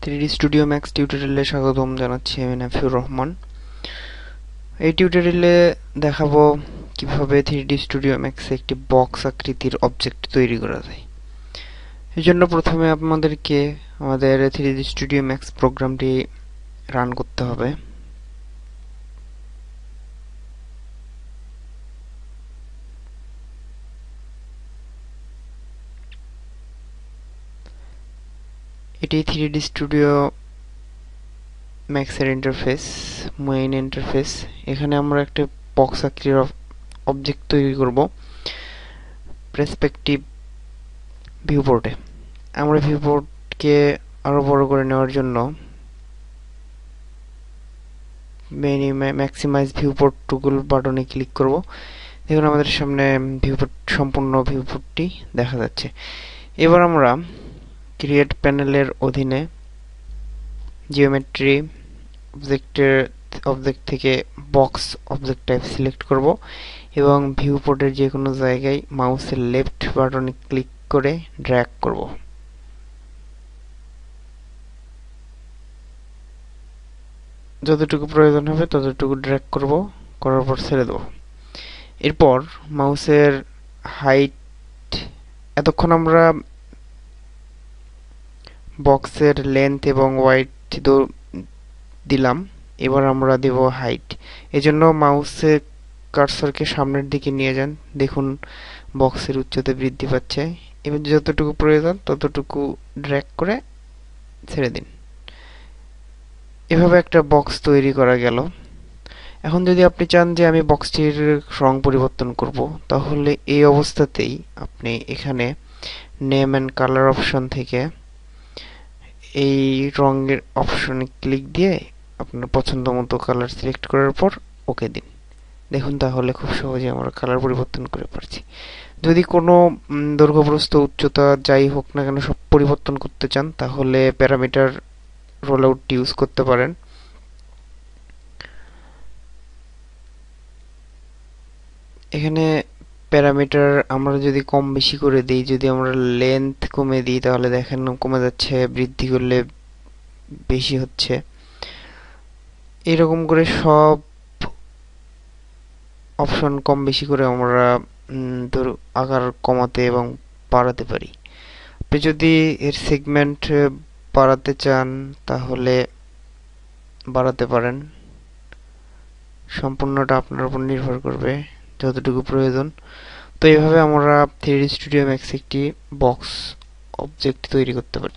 3D studio max টিউটোরিয়ালে স্বাগতম জানাচ্ছি আমি নাফিউর রহমান। এই টিউটোরিয়ালে দেখাবো কিভাবে 3D স্টুডিও ম্যাক্সে একটি বক্স আকৃতির অবজেক্ট তৈরি করা যায়। এই জন্য প্রথমে আমাদেরকে আমাদের 3D স্টুডিও ম্যাক্স প্রোগ্রামটি রান করতে হবে। এটি 3D স্টুডিও ম্যাক্সের ইন্টারফেস, মেইন ইন্টারফেস। এখানে আমরা একটা বক্স আকৃতির অবজেক্ট তৈরি করব পার্সপেক্টিভ ভিউপোর্টে। আমরা ভিউপোর্টকে আরো বড় করে নেওয়ার জন্য ম্যাক্সিমাইজ ভিউপোর্ট টুল বাটনে ক্লিক করব। দেখুন আমাদের সামনে ভিউপোর্ট, সম্পূর্ণ ভিউপোর্টটি দেখা যাচ্ছে। এবার আমরা ক্রিয়েট প্যানেলের অধীনে জিওমেট্রি অবজেক্ট থেকে বক্স অবজেক্ট টাইপ সিলেক্ট করব এবং ভিউপোর্টের যে কোনো জায়গায় মাউসের লেফট বাটনে ক্লিক করে ড্র্যাগ করব। যতটুকু প্রয়োজন হবে ততটুকু ড্র্যাগ করব, করার পর ছেড়ে দেব। এরপর মাউসের হাইট, এতক্ষণ আমরা বক্সের লেন্থ এবং ওয়াইড দিলাম, এবার আমরা দেব হাইট। এজন্য মাউসের কার্সরকে সামনের দিকে নিয়ে যান, দেখুন বক্সের উচ্চতা বৃদ্ধি পাচ্ছে। এবার যতটুকু প্রয়োজন ততটুকু ড্র্যাগ করে ছেড়ে দিন। এভাবে একটা বক্স তৈরি করা গেল। এখন যদি আপনি চান যে আমি বক্সটির রং পরিবর্তন করব, তাহলে এই অবস্থাতেই আপনি এখানে নেম এন্ড কালার অপশন থেকে এই রঙের অপশনে ক্লিক দিয়ে আপনার পছন্দ মতো কালার সিলেক্ট করার পর ওকে দিন। দেখুন তাহলে খুব সহজে আমরা কালার পরিবর্তন করে পারছি। যদি কোনো দৈর্ঘ্য, প্রস্থ, উচ্চতা যাই হোক না কেন সব পরিবর্তন করতে চান, তাহলে প্যারামিটার রোল আউটটি ইউজ করতে পারেন। এখানে প্যারামিটার আমরা যদি কম বেশি করে দিই, যদি আমরা লেন্থ কমে দিই তাহলে দেখেন কমে যাচ্ছে, বৃদ্ধি করলে বেশি হচ্ছে। এরকম করে সব অপশন কম বেশি করে আমরা আকার কমাতে এবং বাড়াতে পারি। আপনি যদি এর সেগমেন্ট বাড়াতে চান তাহলে বাড়াতে পারেন, সম্পূর্ণটা আপনার উপর নির্ভর করবে যতটুকু প্রয়োজন। তো এইভাবে আমরা 3D স্টুডিও ম্যাক্স একটি বক্স অবজেক্ট তৈরি করতে পারি।